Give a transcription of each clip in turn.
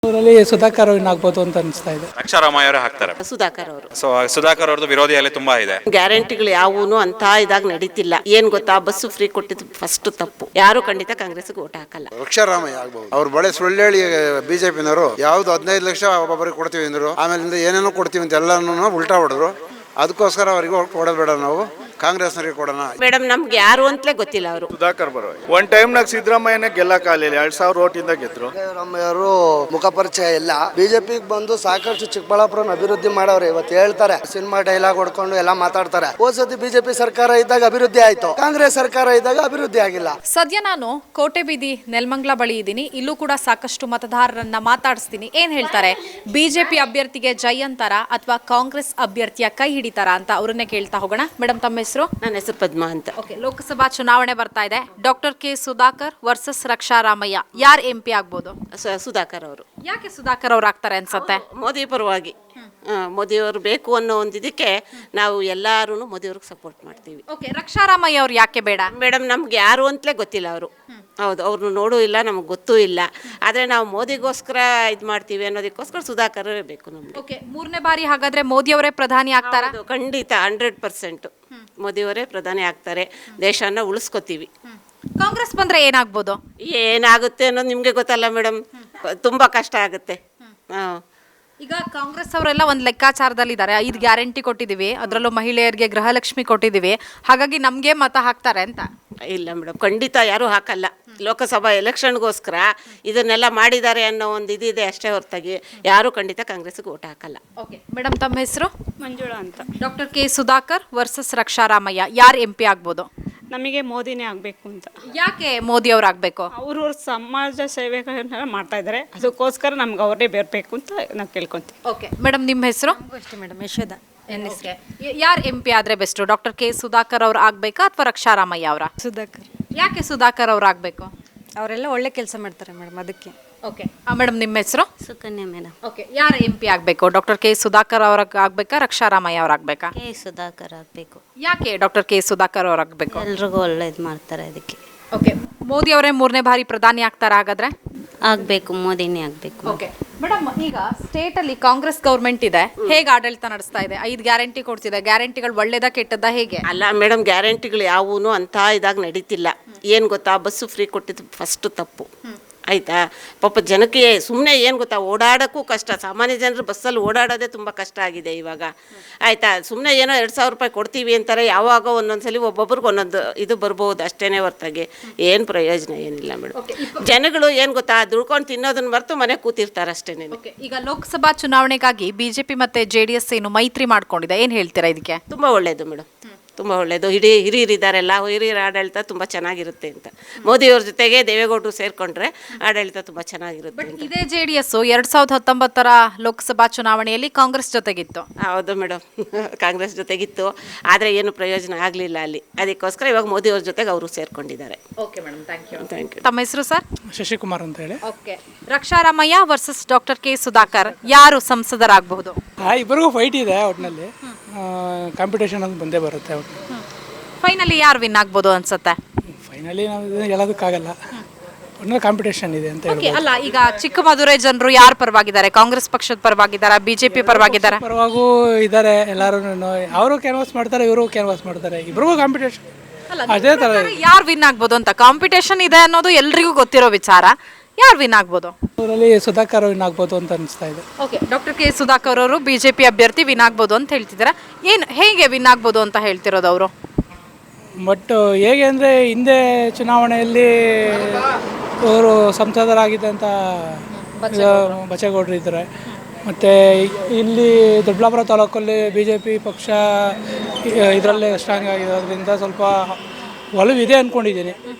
ಅವರಲ್ಲಿ ಸುಧಾಕರ್ ಆಗ್ಬೋದು ಅಂತ ಅನಿಸ್ತಾ ಇದೆ. ರಕ್ಷಾರಾಮಯ್ಯ ಅವರೇ ಹಾಕ್ತಾರೆ. ಸುಧಾಕರ್ ಅವರು. ಸೊ ಸುಧಾಕರ್ ಅವ್ರದ್ದು ವಿರೋಧಿ ಅಲೆ ತುಂಬಾ ಇದೆ. ಗ್ಯಾರಂಟಿಗಳು ಯಾವೂನು ಅಂತ ಇದಾಗ ನಡೀತಿಲ್ಲ. ಏನ್ ಗೊತ್ತಾ, ಬಸ್ಸು ಫ್ರೀ ಕೊಟ್ಟಿದ್ದು ಫಸ್ಟ್ ತಪ್ಪು. ಯಾರು ಖಂಡಿತ ಕಾಂಗ್ರೆಸ್ಗೆ ಓಟ್ ಹಾಕಲ್ಲ. ರಕ್ಷಾರಾಮಯ್ಯ ಆಗ್ಬಹುದು. ಅವ್ರು ಬಳೆ ಸುಳ್ಳು ಹೇಳಿ ಬಿಜೆಪಿನವರು ಯಾವ್ದು 15 ಲಕ್ಷ ಒಬ್ಬೊಬ್ಬರಿಗೆ ಕೊಡ್ತೀವಿ ಅಂದ್ರು, ಆಮೇಲಿಂದ ಏನೇನೋ ಕೊಡ್ತೀವಿ ಅಂತ ಎಲ್ಲಾನು ಉಲ್ಟಾ ಹೊಡೆದ್ರು. ಅದಕ್ಕೋಸ್ಕರ ಅವರಿಗೆ ಕೊಡೋದು ಬೇಡ, ನಾವು ಕಾಂಗ್ರೆಸ್ನವರಿಗೆ ಕೊಡೋಣ. ಮೇಡಮ್, ನಮ್ಗೆ ಯಾರು ಅಂತಲೇ ಗೊತ್ತಿಲ್ಲ ಅವರು. ಸುಧಾಕರ್ ಬರೋ ಒಂದ್ ಟೈಮ್ನಾಗ ಸಿದ್ದರಾಮಯ್ಯನೇ ಗೆಲ್ಲಕ್ಕಾಗಲಿಲ್ಲ. 2000 ಓಟಿಂದ ಗೆದ್ರು. ಸಿದ್ದರಾಮಯ್ಯವರು ಮುಖ ಪರಿಚಯ ಇಲ್ಲ. ಬಿಜೆಪಿಗೆ ಬಂದು ಸಾಕಷ್ಟು ಚಿಕ್ಕಬಳ್ಳಾಪುರನ ಅಭಿವೃದ್ಧಿ ಮಾಡವ್ರೆ. ಇವತ್ತು ಹೇಳ್ತಾರೆ, ಸಿನಿಮಾ ಡೈಲಾಗ್ ಹೊಡ್ಕೊಂಡು ಎಲ್ಲ ಮಾತಾಡ್ತಾರೆ. ಹೋದ್ಸತಿ ಬಿಜೆಪಿ ಸರ್ಕಾರ ಇದ್ದಾಗ ಅಭಿವೃದ್ಧಿ ಆಯ್ತು, ಕಾಂಗ್ರೆಸ್ ಸರ್ಕಾರ ಇದ್ದಾಗ ಅಭಿವೃದ್ಧಿ ಆಗಿಲ್ಲ. ಸದ್ಯ ನಾನು ಕೋಟೆಬೀದಿ ನೆಲಮಂಗಲ ಬಳಿ ಇದ್ದೀನಿ. ಇಲ್ಲೂ ಕೂಡ ಸಾಕಷ್ಟು ಮತದಾರರನ್ನ ಮಾತಾಡಿಸ್ತೀನಿ. ಏನ್ ಹೇಳ್ತಾರೆ, ಬಿಜೆಪಿ ಅಭ್ಯರ್ಥಿಗೆ ಜೈ ಅಂತಾರ ಅಥವಾ ಕಾಂಗ್ರೆಸ್ ಅಭ್ಯರ್ಥಿಯ ಕೈ ಹಿಡಿತಾರ ಅಂತ ಅವ್ರನ್ನೇ ಕೇಳ್ತಾ ಹೋಗೋಣ. ಮೇಡಮ್, ತಮ್ಮ ಹೆಸರು? ನನ್ನ ಹೆಸರು ಪದ್ಮಾ ಅಂತ. ಓಕೆ, ಲೋಕಸಭಾ ಚುನಾವಣೆ ಬರ್ತಾ ಇದೆ. Doctor K Sudhakar versus Raksha Ramaiah, ಯಾರು MP ಆಗ್ಬೋದು? ಸುಧಾಕರ್ ಅವರು. ಯಾಕೆ ಸುಧಾಕರ್ ಅವ್ರು ಆಗ್ತಾರೆ ಅನ್ಸತ್ತೆ? ಮೋದಿ ಪರವಾಗಿ. ಮೋದಿಯವರು ಬೇಕು ಅನ್ನೋ ಒಂದು ಇದಕ್ಕೆ ನಾವು ಎಲ್ಲರೂ ಮೋದಿಯವ್ರಿಗೆ ಸಪೋರ್ಟ್ ಮಾಡ್ತೀವಿ. ಓಕೆ, ರಕ್ಷಾರಾಮಯ್ಯ ಅವ್ರು ಯಾಕೆ ಬೇಡ? ಮೇಡಮ್, ನಮ್ಗೆ ಯಾರು ಅಂತಲೇ ಗೊತ್ತಿಲ್ಲ ಅವರು. ಹೌದು, ಅವ್ರನ್ನ ನೋಡೂ ಇಲ್ಲ, ನಮಗೆ ಗೊತ್ತೂ ಇಲ್ಲ. ಆದರೆ ನಾವು ಮೋದಿಗೋಸ್ಕರ ಇದು ಮಾಡ್ತೀವಿ ಅನ್ನೋದಕ್ಕೋಸ್ಕರ ಸುಧಾಕರ್ ಬೇಕು ನಮ್ಗೆ. ಓಕೆ, 3ನೇ ಬಾರಿ ಹಾಗಾದ್ರೆ ಮೋದಿ ಅವರೇ ಪ್ರಧಾನಿ ಆಗ್ತಾರ? ಖಂಡಿತ 100% ಮೋದಿಯವರೇ ಪ್ರಧಾನಿ ಆಗ್ತಾರೆ. ದೇಶನ ಉಳಿಸ್ಕೋತೀವಿ. ಕಾಂಗ್ರೆಸ್ ಬಂದ್ರೆ ಏನಾಗ್ಬೋದು? ಏನಾಗುತ್ತೆ ಅನ್ನೋದು ನಿಮಗೆ ಗೊತ್ತಲ್ಲ ಮೇಡಮ್, ತುಂಬ ಕಷ್ಟ ಆಗುತ್ತೆ. ಈಗ ಕಾಂಗ್ರೆಸ್ ಅವರೆಲ್ಲ ಒಂದು ಲೆಕ್ಕಾಚಾರದಲ್ಲಿದ್ದಾರೆ. 5 ಗ್ಯಾರಂಟಿ ಕೊಟ್ಟಿದ್ದೀವಿ, ಅದರಲ್ಲೂ ಮಹಿಳೆಯರಿಗೆ ಗೃಹಲಕ್ಷ್ಮಿ ಕೊಟ್ಟಿದ್ದೀವಿ, ಹಾಗಾಗಿ ನಮಗೆ ಮತ ಹಾಕ್ತಾರೆ ಅಂತ. ಇಲ್ಲ ಮೇಡಮ್, ಖಂಡಿತ ಯಾರೂ ಹಾಕಲ್ಲ. ಲೋಕಸಭಾ ಎಲೆಕ್ಷನ್ಗೋಸ್ಕರ ಇದನ್ನೆಲ್ಲ ಮಾಡಿದ್ದಾರೆ ಅನ್ನೋ ಒಂದು ಇದಿದೆ ಅಷ್ಟೇ ಹೊರತಾಗಿ ಯಾರೂ ಖಂಡಿತ ಕಾಂಗ್ರೆಸ್ಗೆ ಓಟ್ ಹಾಕಲ್ಲ. ಓಕೆ ಮೇಡಮ್, ತಮ್ಮ ಹೆಸರು? ಮಂಜುಳಾ ಅಂತ. Doctor K Sudhakar versus Raksha Ramaiah, ಯಾರು MP ಆಗ್ಬೋದು? ನಮಗೆ ಮೋದಿನೇ ಆಗಬೇಕು ಅಂತ. ಯಾಕೆ ಮೋದಿ ಅವ್ರು ಆಗಬೇಕು? ಅವರು ಸಮಾಜ ಸೇವೆಗಳನ್ನ ಮಾಡ್ತಾ ಇದ್ದಾರೆ, ಅದಕ್ಕೋಸ್ಕರ ನಮ್ಗೆ ಅವರೇ ಬರಬೇಕು ಅಂತ ನಾವು ಕೇಳ್ಕೊತೀವಿ. ಓಕೆ ಮೇಡಮ್, ನಿಮ್ಮ ಹೆಸರು? ಅಷ್ಟೇ ಮೇಡಮ್, ಯಶೋಧ. ಯಾರು MP ಆದ್ರೆ ಬೆಸ್ಟ್, ಡಾಕ್ಟರ್ ಕೆ ಸುಧಾಕರ್ ಅವ್ರು ಆಗ್ಬೇಕಾ ಅಥವಾ ರಕ್ಷಾರಾಮಯ್ಯ ಅವರ? ಸುಧಾಕರ್. ಯಾಕೆ ಸುಧಾಕರ್ ಅವ್ರು ಆಗ್ಬೇಕು? ಅವರೆಲ್ಲ ಒಳ್ಳೆ ಕೆಲಸ ಮಾಡ್ತಾರೆ ಮೇಡಮ್, ಅದಕ್ಕೆ. ಓಕೆ ಮೇಡಮ್, ನಿಮ್ಮ ಹೆಸರು? ಸುಕನ್ಯಾ ಮೇಡಮ್. ಓಕೆ, ಯಾರು MP ಆಗಬೇಕು, ಡಾಕ್ಟರ್ ಕೆ ಸುಧಾಕರ್ ಅವ್ರ ಆಗ್ಬೇಕಾ ರಕ್ಷಾರಾಮಯ್ಯ ಅವ್ರು ಆಗ್ಬೇಕಾ? ಕೆ ಸುಧಾಕರ್ ಆಗಬೇಕು. ಯಾಕೆ ಡಾಕ್ಟರ್ ಕೆ ಸುಧಾಕರ್ ಅವ್ರು ಆಗಬೇಕು? ಎಲ್ರಿಗೂ ಒಳ್ಳೇದು ಮಾಡ್ತಾರೆ, ಅದಕ್ಕೆ. ಓಕೆ, ಮೋದಿ ಅವರೇ 3ನೇ ಬಾರಿ ಪ್ರಧಾನಿ ಆಗ್ತಾರ ಹಾಗಾದ್ರೆ? ಆಗಬೇಕು, ಮೋದಿನೇ ಆಗಬೇಕು. ಓಕೆ ಮೇಡಮ್, ಈಗ ಸ್ಟೇಟ್ ಅಲ್ಲಿ ಕಾಂಗ್ರೆಸ್ ಗೌರ್ಮೆಂಟ್ ಇದೆ, ಹೇಗೆ ಆಡಳಿತ ನಡೆಸ್ತಾ ಇದೆ? 5 ಗ್ಯಾರಂಟಿ ಕೊಡ್ತಿದೆ, ಗ್ಯಾರಂಟಿಗಳು ಒಳ್ಳೇದಾ ಕೆಟ್ಟದ್ದಾ, ಹೇಗೆ? ಅಲ್ಲ ಮೇಡಮ್, ಗ್ಯಾರಂಟಿಗಳು ಯಾವೂನು ಅಂತ ಇದಾಗ ನಡೀತಿಲ್ಲ. ಏನು ಗೊತ್ತಾ, ಬಸ್ಸು ಫ್ರೀ ಕೊಟ್ಟಿದ್ದು ಫಸ್ಟ್ ತಪ್ಪು. ಆಯಿತಾ, ಪಾಪ ಜನಕ್ಕೆ ಸುಮ್ಮನೆ ಏನು ಗೊತ್ತಾ, ಓಡಾಡೋಕ್ಕೂ ಕಷ್ಟ. ಸಾಮಾನ್ಯ ಜನರು ಬಸ್ಸಲ್ಲಿ ಓಡಾಡೋದೇ ತುಂಬ ಕಷ್ಟ ಆಗಿದೆ ಇವಾಗ. ಆಯಿತಾ, ಸುಮ್ಮನೆ ಏನೋ 2000 ರೂಪಾಯಿ ಕೊಡ್ತೀವಿ ಅಂತಾರೆ, ಯಾವಾಗ ಒಂದೊಂದ್ಸಲಿ ಒಬ್ಬೊಬ್ರಿಗೆ ಒಂದೊಂದು ಇದು ಬರ್ಬೋದು ಅಷ್ಟೇ ಹೊರತಾಗಿ ಏನು ಪ್ರಯೋಜನ ಏನಿಲ್ಲ ಮೇಡಮ್. ಜನಗಳು ಏನು ಗೊತ್ತಾ, ದುಡ್ಕೊಂಡು ತಿನ್ನೋದನ್ನ ಮರೆತು ಮನೆ ಕೂತಿರ್ತಾರೆ ಅಷ್ಟೇ. ಈಗ ಲೋಕಸಭಾ ಚುನಾವಣೆಗಾಗಿ ಬಿಜೆಪಿ ಮತ್ತೆ JDS ಏನು ಮೈತ್ರಿ ಮಾಡ್ಕೊಂಡಿದೆ, ಏನು ಹೇಳ್ತೀರಾ ಇದಕ್ಕೆ? ತುಂಬ ಒಳ್ಳೆಯದು ಮೇಡಮ್, ತುಂಬ ಒಳ್ಳೆಯದು. ಹಿರಿಯರಿದ್ದಾರೆಲ್ಲ, ಹಿರಿಯರ ಆಡಳಿತ ತುಂಬ ಚೆನ್ನಾಗಿರುತ್ತೆ ಅಂತ. ಮೋದಿಯವ್ರ ಜೊತೆಗೆ ದೇವೇಗೌಡರು ಸೇರಿಕೊಂಡ್ರೆ ಆಡಳಿತ ತುಂಬ ಚೆನ್ನಾಗಿರುತ್ತೆ. ಇದೇ JDS 2019 ಲೋಕಸಭಾ ಚುನಾವಣೆಯಲ್ಲಿ ಕಾಂಗ್ರೆಸ್ ಜೊತೆಗಿತ್ತು. ಹೌದು ಮೇಡಮ್, ಕಾಂಗ್ರೆಸ್ ಜೊತೆಗಿತ್ತು, ಆದರೆ ಏನು ಪ್ರಯೋಜನ ಆಗಲಿಲ್ಲ ಅಲ್ಲಿ. ಅದಕ್ಕೋಸ್ಕರ ಇವಾಗ ಮೋದಿಯವ್ರ ಜೊತೆಗೆ ಅವರು ಸೇರ್ಕೊಂಡಿದ್ದಾರೆ. Okay madam, thank you. You. ತಮ್ಮ ಹೆಸರು ಸರ್? ಶಶಿಕುಮಾರ್ ಅಂತ ಹೇಳಿ. Okay, Raksha Ramaiah versus doctor K Sudhakar, ಯಾರು ಸಂಸದರಾಗಬಹುದು? ಇಬ್ಬರಿಗೂ ಫೈಟ್ ಇದೆ, ಒಟ್ಟಿನಲ್ಲಿ ಕಾಂಪಿಟೇಷನ್ ಅಂತ ಬಂದೇ ಬರುತ್ತೆ. ಫೈನಲಿ ಯಾರು ವಿನ್ ಆಗ್ಬೋದು ಅನ್ಸುತ್ತೆ? ಫೈನಲಿ ನಾವು ಹೇಳೋದಕ್ಕಾಗಲ್ಲ, ಒಟ್ಟಿನಲ್ಲಿ ಕಾಂಪಿಟೇಷನ್ ಇದೆ ಅಂತ ಹೇಳಿ. ಅಲ್ಲ, ಈಗ ಚಿಕ್ಕಮದುರೈ ಜನರು ಯಾರು ಪರವಾಗಿದ್ದಾರೆ? ಕಾಂಗ್ರೆಸ್ ಪಕ್ಷದ ಪರವಾಗಿದ್ದಾರಾ, ಬಿಜೆಪಿ ಪರವಾಗಿದ್ದಾರಾ? ಪರವಾಗೂ ಇದ್ದಾರೆ ಎಲ್ಲರೂ. ಅವರು ಕ್ಯಾನ್ವಾಸ್ ಮಾಡ್ತಾರೆ, ಇವರು ಕ್ಯಾನ್ವಾಸ್ ಮಾಡ್ತಾರೆ, ಇಬ್ಬರಿಗೂ ಕಾಂಪಿಟೇಷನ್ ಅದೇ ಥರ. ಯಾರು ವಿನ್ ಆಗ್ಬೋದು ಅಂತ ಕಾಂಪಿಟೇಷನ್ ಇದೆ ಅನ್ನೋದು ಎಲ್ರಿಗೂ ಗೊತ್ತಿರೋ ವಿಚಾರ. ಯಾರು ವಿನ್ ಆಗ್ಬೋದು? ಅವರಲ್ಲಿ ಸುಧಾಕರ್ ವಿನ್ ಆಗ್ಬೋದು ಅಂತ ಅನಿಸ್ತಾ ಇದೆ. ಓಕೆ, ಡಾಕ್ಟರ್ ಕೆ ಸುಧಾಕರ್ ಅವರು ಬಿಜೆಪಿ ಅಭ್ಯರ್ಥಿ ವಿನ್ ಆಗ್ಬೋದು ಅಂತ ಹೇಳ್ತಿದ್ದಾರೆ. ಹೇಗೆ ವಿನ್ ಆಗ್ಬೋದು ಅಂತ ಹೇಳ್ತಿರೋದು ಅವರು? ಬಟ್ ಹೇಗೆ ಅಂದರೆ, ಹಿಂದೆ ಚುನಾವಣೆಯಲ್ಲಿ ಅವರು ಸಂಸದರಾಗಿದ್ದಂಥ ಬಚ್ಚೇಗೌಡರು ಇದ್ದಾರೆ. ಮತ್ತು ಇಲ್ಲಿ ದೊಡ್ಡಬಳ್ಳಾಪುರ ತಾಲೂಕಲ್ಲಿ BJP ಪಕ್ಷ ಇದರಲ್ಲೇ ಸ್ಟ್ರಾಂಗ್ ಆಗಿರೋದ್ರಿಂದ ಸ್ವಲ್ಪ ಒಲವಿದೆ ಅಂದ್ಕೊಂಡಿದ್ದೀನಿ.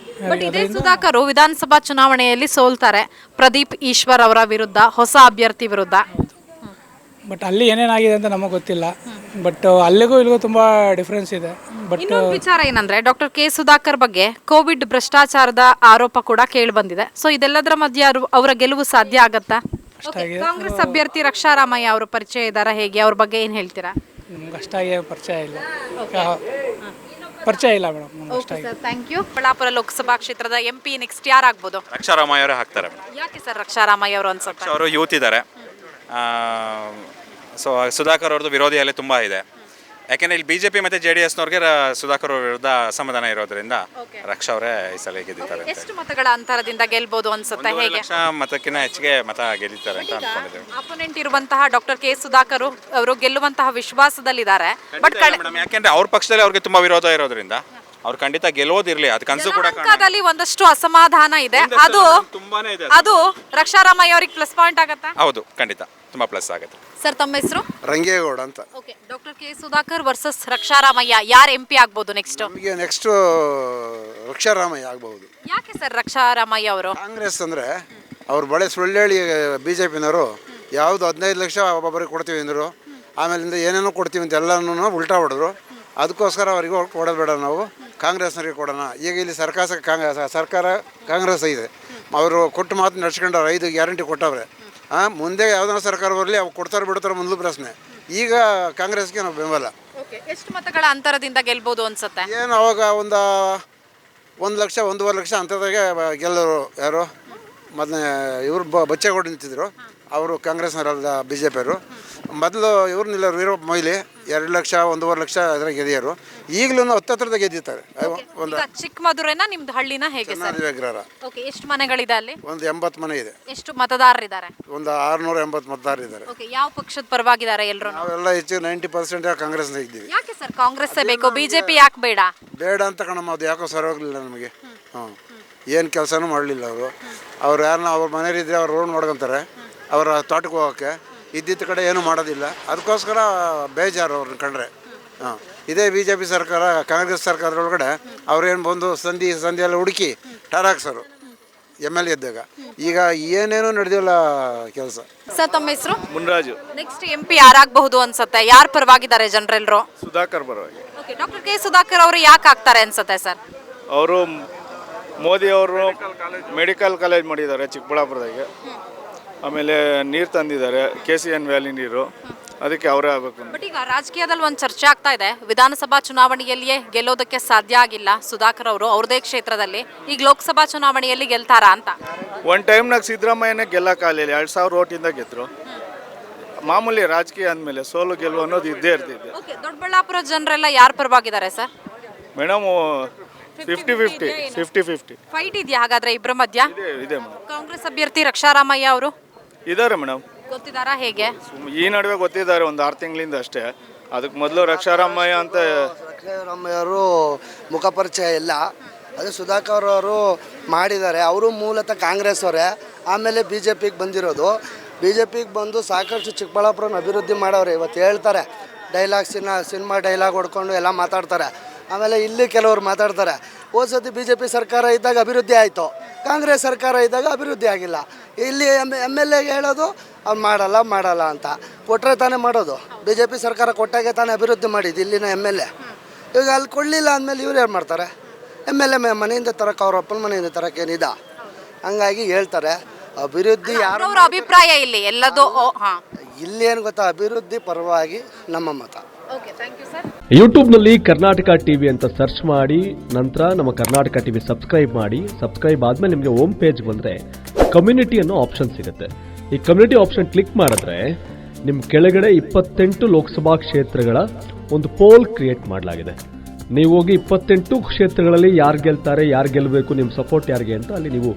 ಬಟ್ ಇದೇ ಸುಧಾಕರ್ ವಿಧಾನಸಭಾ ಚುನಾವಣೆಯಲ್ಲಿ ಸೋಲ್ತಾರೆ ಪ್ರದೀಪ್ ಈಶ್ವರ್ ಅವರ ವಿರುದ್ಧ, ಹೊಸ ಅಭ್ಯರ್ಥಿ ವಿರುದ್ಧ. ಬಟ್ ಅಲ್ಲಿ ಏನೇನಾಗಿದೆ ಅಂತ ನಮಗೆ ಗೊತ್ತಿಲ್ಲ. ಬಟ್ ಅಲ್ಲಿಗೂ ಇಲ್ಲಿಗೂ ತುಂಬ ಡಿಫ್ರೆನ್ಸ್ ಇದೆ. ಬಟ್ ಇನ್ನೊಂದು ವಿಚಾರ ಏನಂದ್ರೆ, ಡಾಕ್ಟರ್ ಕೆ ಸುಧಾಕರ್ ಬಗ್ಗೆ ಕೋವಿಡ್ ಭ್ರಷ್ಟಾಚಾರದ ಆರೋಪ ಕೂಡ ಕೇಳಿ ಬಂದಿದೆ. ಸೊ ಇದೆಲ್ಲದರ ಮಧ್ಯೆ ಅವರ ಗೆಲುವು ಸಾಧ್ಯ ಆಗತ್ತಾ? ಕಾಂಗ್ರೆಸ್ ಅಭ್ಯರ್ಥಿ ರಕ್ಷಾರಾಮಯ್ಯ ಅವರ ಪರಿಚಯ ಇದ್ದಾರಾ, ಹೇಗೆ ಅವ್ರ ಬಗ್ಗೆ ಏನು ಹೇಳ್ತೀರಾ? ನಮ್ಗೆ ಅಷ್ಟಾಗಿ ಪರಿಚಯ ಇಲ್ಲ. ಪರಿಚಯ ಇಲ್ಲ ಮೇಡಮ್ ಅಷ್ಟಾಗಿ. Thank you. ಬಳ್ಳಾಪುರ ಲೋಕಸಭಾ ಕ್ಷೇತ್ರದ MP ನೆಕ್ಸ್ಟ್ ಯಾರಾಗ್ಬೋದು? ರಕ್ಷಾರಾಮಯ್ಯ ಅವರೇ ಹಾಕ್ತಾರೆ ಮೇಡಮ್. ಯಾಕೆ ಸರ್ ರಕ್ಷಾರಾಮಯ್ಯ ಅವರು ಅನ್ಸುತ್ತೆ? ಅವರು ಯೂತ್ ಇದ್ದಾರೆ. ಸೊ ಸುಧಾಕರ್ ಅವ್ರದ್ದು ವಿರೋಧಿ ಅಲೆ ತುಂಬ ಇದೆ. ಯಾಕೆಂದರೆ ಇಲ್ಲಿ BJP ಮತ್ತು JDSನವ್ರಿಗೆ ಸುಧಾಕರ್ ಅವ್ರ ವಿರುದ್ಧ ಅಸಮಾಧಾನ ಇರೋದ್ರಿಂದ ರಕ್ಷಾ ಅವರೇ ಈ ಸಲ ಗೆದ್ದಿದ್ದಾರೆ. ಎಷ್ಟು ಮತಗಳ ಅಂತರದಿಂದ ಗೆಲ್ಬಹುದು ಅನ್ಸುತ್ತೆ? 1.5 ಹೇಗೆ? ಲಕ್ಷ ಮತಕ್ಕಿಂತ ಹೆಚ್ಚಿಗೆ ಮತ ಗೆದ್ದಿದ್ದಾರೆ ಅಂತ ಅನ್ಕೊಂಡಿದ್ದೇವೆ. ಅಪೋನೆಂಟ್ ಇರುವಂತಹ ಡಾಕ್ಟರ್ ಕೆ ಸುಧಾಕರ್ ಅವರು ಗೆಲ್ಲುವಂತಹ ವಿಶ್ವಾಸದಲ್ಲಿದ್ದಾರೆ. ಬಟ್ ಮೇಡಮ್, ಯಾಕೆಂದ್ರೆ ಅವ್ರ ಪಕ್ಷದಲ್ಲಿ ಅವ್ರಿಗೆ ತುಂಬಾ ವಿರೋಧ ಇರೋದ್ರಿಂದ ಅವ್ರು ಖಂಡಿತ ಗೆಲ್ಲೋದಿರ್ಲಿ, ಅದು ಕನಸು ಕೂಡ ಯಲಹಂಕದಲ್ಲಿ ಒಂದಷ್ಟು ಅಸಮಾಧಾನ ಇದೆ. ಅದು ತುಂಬಾನೇ ಇದೆ. ಅದು ರಕ್ಷಾರಾಮಯ್ಯ ಅವರಿಗೆ ಪ್ಲಸ್ ಪಾಯಿಂಟ್ ಆಗುತ್ತಾ? ಹೌದು, ಖಂಡಿತ ತುಂಬಾ ಪ್ಲಸ್ ಆಗುತ್ತೆ. ಸರ್, ತಮ್ಮ ಹೆಸರು? ರಂಗೇಗೌಡ ಅಂತ. Okay, doctor K Sudhakar versus Raksha Ramaiah, ಯಾರು MP ಆಗ್ಬೋದು ನೆಕ್ಸ್ಟ್? ನಮಗೆ ನೆಕ್ಸ್ಟ್ ರಕ್ಷಾರಾಮಯ್ಯ ಆಗ್ಬಹುದು. ಯಾಕೆ ಸರ್ ರಕ್ಷಾರಾಮಯ್ಯ ಅವರು? ಕಾಂಗ್ರೆಸ್ ಅಂದರೆ ಅವ್ರು ಬಳೆ ಸುಳ್ಳು ಹೇಳಿ BJPನವರು ಯಾವುದು 15 ಲಕ್ಷ ಒಬ್ಬೊಬ್ಬರಿಗೆ ಕೊಡ್ತೀವಿ ಅಂದರು, ಆಮೇಲಿಂದ ಏನೇನೋ ಕೊಡ್ತೀವಿ ಅಂತ ಎಲ್ಲನೂ ಉಲ್ಟಾ ಹೊಡೆದ್ರು. ಅದಕ್ಕೋಸ್ಕರ ಅವರಿಗೆ ಕೊಡೋದು ಬೇಡ, ನಾವು ಕಾಂಗ್ರೆಸ್ನವರಿಗೆ ಕೊಡೋಣ. ಈಗ ಇಲ್ಲಿ ಸರ್ಕಾರ ಕಾಂಗ್ರೆಸ್ ಇದೆ, ಅವರು ಕೊಟ್ಟು ಮಾತು ನಡ್ಸ್ಕೊಂಡವ್ರು, 5 ಗ್ಯಾರಂಟಿ ಕೊಟ್ಟವ್ರೆ. ಮುಂದೆ ಯಾವುದೋ ಸರ್ಕಾರ ಬರಲಿ, ಅವ್ರು ಕೊಡ್ತಾರೆ ಬಿಡ್ತಾರೆ ಮೊದಲು ಪ್ರಶ್ನೆ. ಈಗ ಕಾಂಗ್ರೆಸ್ಗೆ ನಾವು ಬೆಂಬಲ. ಎಷ್ಟು ಮತಗಳ ಅಂತರದಿಂದ ಗೆಲ್ಬಹುದು ಅನ್ಸುತ್ತೆ? ಏನು ಅವಾಗ 1 ಲಕ್ಷ 1.5 ಲಕ್ಷ ಅಂತದಾಗೆ ಗೆಲ್ಲರು. ಯಾರು ಮೊದಲನೇ ಇವರು ಬಚ್ಚೇಗೌಡ ನಿಂತಿದ್ರು, ಅವರು ಕಾಂಗ್ರೆಸ್ನವರಲ್ಲ, BJPಯವರು. ಮೊದಲು ಇವ್ರು ನಿಲ್ಲರು, ವೀರಪ್ಪ ಮೊಯ್ಲಿ 2 ಲಕ್ಷ 1.5 ಲಕ್ಷ ಅದರ ಗೆದಿಯರು. ಈಗಲೂ 10 ಗೆದ್ದಿದ್ದಾರೆ. ಒಂದು ಚಿಕ್ಕಮದುರೆನ ನಿಮ್ದು ಹಳ್ಳಿನ ಹೇಗೆ ಸರ್? ವಿಗ್ರಹ. ಓಕೆ, ಎಷ್ಟು ಮನೆಗಳಿದೆ ಅಲ್ಲಿ? ಒಂದು 80 ಮನೆ ಇದೆ. ಎಷ್ಟು ಮತದಾರರಿದ್ದಾರೆ? ಒಂದು 680 ಮತದಾರರಿದ್ದಾರೆ. ಓಕೆ, ಯಾವ ಪಕ್ಷದ ಪರವಾಗಿದ್ದಾರೆ ಎಲ್ಲರೂ? ನಾವೆಲ್ಲ ಹೆಚ್ಚು 90% ಕಾಂಗ್ರೆಸ್ನ ಇದ್ದೀವಿ. ಯಾಕೆ ಸರ್ ಕಾಂಗ್ರೆಸ್ ಬೇಕು, BJP ಯಾಕೆ ಬೇಡ? ಬೇಡ ಅಂತ ಕಣಮ್ಮ, ಅದು ಯಾಕೋ ಸರಿ ಹೋಗಲಿಲ್ಲ ನಮಗೆ. ಏನು ಕೆಲಸನೂ ಮಾಡಲಿಲ್ಲ ಅವರು. ಅವ್ರು ಯಾರನ್ನ ಅವ್ರ ಮನೆಯಲ್ಲಿದ್ದರೆ ಅವ್ರು ರೋಡ್ ನೋಡ್ಕೊತಾರೆ, ಅವರ ತೋಟಕ್ಕೆ ಹೋಗೋಕ್ಕೆ. ಇದ್ದಿದ್ದ ಕಡೆ ಏನೂ ಮಾಡೋದಿಲ್ಲ. ಅದಕ್ಕೋಸ್ಕರ ಬೇಜಾರು ಅವ್ರನ್ನ ಕಂಡ್ರೆ. ಇದೇ BJP ಸರ್ಕಾರ, ಕಾಂಗ್ರೆಸ್ ಸರ್ಕಾರದೊಳಗಡೆ ಅವ್ರೇನು ಬಂದು ಸಂಧಿ ಎಲ್ಲ ಹುಡುಕಿ ಟಾರಾಕ್ಸರು MLA ಇದ್ದಾಗ. ಈಗ ಏನೇನೂ ನಡೆದಿಲ್ಲ ಕೆಲಸ. ಸರ್, ತಮ್ಮ ಹೆಸರು? ಮುನ್ರಾಜು. ನೆಕ್ಸ್ಟ್ MP ಯಾರಾಗಬಹುದು ಅನ್ಸುತ್ತೆ? ಯಾರು ಪರವಾಗಿದ್ದಾರೆ ಜನರೆಲ್ಲರೂ? ಸುಧಾಕರ್ ಪರವಾಗಿ. ಓಕೆ, ಡಾಕ್ಟರ್ ಕೆ ಸುಧಾಕರ್ ಅವರು ಯಾಕೆ ಆಗ್ತಾರೆ ಅನ್ಸುತ್ತೆ ಸರ್? ಅವರು ಮೋದಿ ಅವರು ಮೆಡಿಕಲ್ ಕಾಲೇಜ್ ಮಾಡಿದ್ದಾರೆ ಚಿಕ್ಕಬಳ್ಳಾಪುರದಾಗೆ. ಆಮೇಲೆ ನೀರು ತಂದಿದ್ದಾರೆ, KCN ವ್ಯಾಲಿ ನೀರು, ಅದಕ್ಕೆ ಅವರೇ ಆಗಬೇಕು. ಬಟ್ ಈಗ ರಾಜಕೀಯದಲ್ಲಿ ಒಂದು ಚರ್ಚೆ ಆಗ್ತಾ ಇದೆ, ವಿಧಾನಸಭಾ ಚುನಾವಣೆಯಲ್ಲಿಯೇ ಗೆಲ್ಲೋದಕ್ಕೆ ಸಾಧ್ಯ ಆಗಿಲ್ಲ ಸುಧಾಕರ್ ಅವರು ಅವ್ರದೇ ಕ್ಷೇತ್ರದಲ್ಲಿ. ಈಗ ಲೋಕಸಭಾ ಚುನಾವಣೆಯಲ್ಲಿ ಗೆಲ್ತಾರಾ ಅಂತ? ಒಂದು ಟೈಮ್ನಾಗ ಸಿದ್ದರಾಮಯ್ಯನೇ ಗೆಲ್ಲಕ್ಕಾಗಲಿಲ್ಲ, 2000 ಓಟಿಂದ ಗೆದ್ರು. ಮಾಮೂಲಿ ರಾಜಕೀಯ ಅಂದಮೇಲೆ ಸೋಲು ಗೆಲುವು ಅನ್ನೋದು ಇದ್ದೇ ಇರ್ತಿದೆ. ಓಕೆ, ದೊಡ್ಡಬಳ್ಳಾಪುರ ಜನರೆಲ್ಲ ಯಾರು ಪರವಾಗಿದ್ದಾರೆ ಸರ್? ಮೇಡಮ್ 50-50 ಫೈಟ್ ಇದೆಯಾ ಹಾಗಾದ್ರೆ ಇಬ್ಬರ ಮಧ್ಯ? ಇದೆ ಮೇಡಮ್. ಕಾಂಗ್ರೆಸ್ ಅಭ್ಯರ್ಥಿ ರಕ್ಷಾರಾಮಯ್ಯ ಅವರು ಇದ್ದಾರೆ ಮೇಡಮ್. ಗೊತ್ತಿದ್ದಾರಾ ಹೇಗೆ? ಈ ನಡುವೆ ಗೊತ್ತಿದ್ದಾರೆ, ಒಂದು 6 ತಿಂಗಳಿಂದ ಅಷ್ಟೇ. ಅದಕ್ಕೆ ಮೊದಲು ರಕ್ಷಾರಾಮಯ್ಯ ಅಂತ. ರಕ್ಷಾರಾಮಯ್ಯವರು ಮುಖಪರಿಚಯ ಇಲ್ಲ, ಅದು ಸುಧಾಕರ್ ಅವರು ಮಾಡಿದ್ದಾರೆ. ಅವರು ಮೂಲತಃ ಕಾಂಗ್ರೆಸ್ ಅವರೇ, ಆಮೇಲೆ BJPಗೆ ಬಂದಿರೋದು. BJPಗೆ ಬಂದು ಸಾಕಷ್ಟು ಚಿಕ್ಕಬಳ್ಳಾಪುರನ ಅಭಿವೃದ್ಧಿ ಮಾಡವ್ರೆ. ಇವತ್ತು ಹೇಳ್ತಾರೆ ಸಿನಿಮಾ ಡೈಲಾಗ್ ಹೊಡ್ಕೊಂಡು ಎಲ್ಲ ಮಾತಾಡ್ತಾರೆ. ಆಮೇಲೆ ಇಲ್ಲಿ ಕೆಲವರು ಮಾತಾಡ್ತಾರೆ, ಹೋದ ಸತಿ BJP ಸರ್ಕಾರ ಇದ್ದಾಗ ಅಭಿವೃದ್ಧಿ ಆಯಿತು, ಕಾಂಗ್ರೆಸ್ ಸರ್ಕಾರ ಇದ್ದಾಗ ಅಭಿವೃದ್ಧಿ ಆಗಿಲ್ಲ. ಇಲ್ಲಿ MLAಗೆ ಹೇಳೋದು ಅವ್ರು ಮಾಡಲ್ಲ ಅಂತ. ಕೊಟ್ಟರೆ ತಾನೇ ಮಾಡೋದು. BJP ಸರ್ಕಾರ ಕೊಟ್ಟಾಗೆ ತಾನೇ ಅಭಿವೃದ್ಧಿ ಮಾಡಿದ್ದು ಇಲ್ಲಿನ MLA. ಈಗ ಅಲ್ಲಿ ಕೊಡಲಿಲ್ಲ ಅಂದಮೇಲೆ ಇವ್ರು ಏನು ಮಾಡ್ತಾರೆ? MLA ಮನೆಯಿಂದ ತರಕ್ಕೆ, ಅವ್ರ ಅಪ್ಪನ ಮನೆಯಿಂದ ತರಕ್ಕೇನಿದ. ಹಂಗಾಗಿ ಹೇಳ್ತಾರೆ ಅಭಿವೃದ್ಧಿ ಯಾರು ಅಭಿಪ್ರಾಯ ಇಲ್ಲಿ ಎಲ್ಲದೂ. ಇಲ್ಲಿ ಏನು ಗೊತ್ತಾ, ಅಭಿವೃದ್ಧಿ ಪರವಾಗಿ ನಮ್ಮ ಮತ. ಯೂಟ್ಯೂಬ್ನಲ್ಲಿ ಕರ್ನಾಟಕ ಟಿವಿ ಅಂತ ಸರ್ಚ್ ಮಾಡಿ, ನಂತರ ನಮ್ಮ ಕರ್ನಾಟಕ ಟಿವಿ ಸಬ್ಸ್ಕ್ರೈಬ್ ಮಾಡಿ. ಸಬ್ಸ್ಕ್ರೈಬ್ ಆದ್ಮೇಲೆ ನಿಮಗೆ ಹೋಮ್ ಪೇಜ್ ಬಂದರೆ ಕಮ್ಯುನಿಟಿ ಅನ್ನೋ ಆಪ್ಷನ್ ಸಿಗುತ್ತೆ. ಈ ಕಮ್ಯುನಿಟಿ ಆಪ್ಷನ್ ಕ್ಲಿಕ್ ಮಾಡಿದ್ರೆ ನಿಮ್ಮ ಕೆಳಗಡೆ 28 ಲೋಕಸಭಾ ಕ್ಷೇತ್ರಗಳ ಒಂದು ಪೋಲ್ ಕ್ರಿಯೇಟ್ ಮಾಡಲಾಗಿದೆ. ನೀವು ಹೋಗಿ 28 ಕ್ಷೇತ್ರಗಳಲ್ಲಿ ಯಾರು ಗೆಲ್ತಾರೆ, ಯಾರು ಗೆಲ್ಲಬೇಕು, ನಿಮ್ಮ ಸಪೋರ್ಟ್ ಯಾರಿಗೆ ಅಂತ ಅಲ್ಲಿ ನೀವು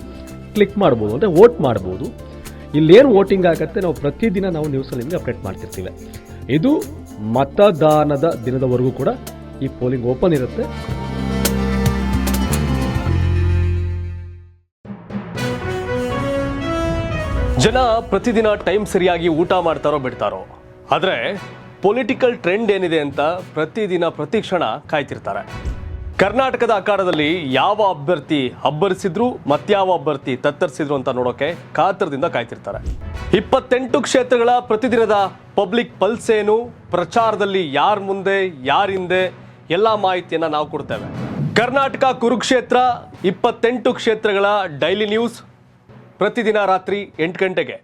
ಕ್ಲಿಕ್ ಮಾಡ್ಬೋದು, ಅಂದರೆ ವೋಟ್ ಮಾಡ್ಬೋದು. ಇಲ್ಲೇನು ವೋಟಿಂಗ್ ಆಗುತ್ತೆ ನಾವು ಪ್ರತಿದಿನ ನಾವು ನ್ಯೂಸಲ್ಲಿ ನಿಮಗೆ ಅಪ್ಡೇಟ್ ಮಾಡ್ತಿರ್ತೀವಿ. ಇದು ಮತದಾನದ ದಿನದವರೆಗೂ ಕೂಡ ಈ ಪೋಲಿಂಗ್ ಓಪನ್ ಇರುತ್ತೆ. ಜನ ಪ್ರತಿದಿನ ಟೈಮ್ ಸರಿಯಾಗಿ ಊಟ ಮಾಡ್ತಾರೋ ಬಿಡ್ತಾರೋ, ಆದರೆ ಪೊಲಿಟಿಕಲ್ ಟ್ರೆಂಡ್ ಏನಿದೆ ಅಂತ ಪ್ರತಿದಿನ ಪ್ರತಿ ಕ್ಷಣ ಕಾಯ್ತಿರ್ತಾರೆ. ಕರ್ನಾಟಕದ ಅಖಾಡದಲ್ಲಿ ಯಾವ ಅಭ್ಯರ್ಥಿ ಅಬ್ಬರಿಸಿದ್ರು ಮತ್ಯಾವ ಅಭ್ಯರ್ಥಿ ತತ್ತರಿಸಿದ್ರು ಅಂತ ನೋಡೋಕೆ ಕಾತರದಿಂದ ಕಾಯ್ತಿರ್ತಾರೆ. 28 ಕ್ಷೇತ್ರಗಳ ಪ್ರತಿದಿನದ ಪಬ್ಲಿಕ್ ಪಲ್ಸ್ ಏನು, ಪ್ರಚಾರದಲ್ಲಿ ಯಾರ ಮುಂದೆ ಯಾರ ಹಿಂದೆ, ಎಲ್ಲ ಮಾಹಿತಿಯನ್ನು ನಾವು ಕೊಡ್ತೇವೆ. ಕರ್ನಾಟಕ ಕುರುಕ್ಷೇತ್ರ 28 ಕ್ಷೇತ್ರಗಳ ಡೈಲಿ ನ್ಯೂಸ್ ಪ್ರತಿದಿನ ರಾತ್ರಿ 8 ಗಂಟೆಗೆ.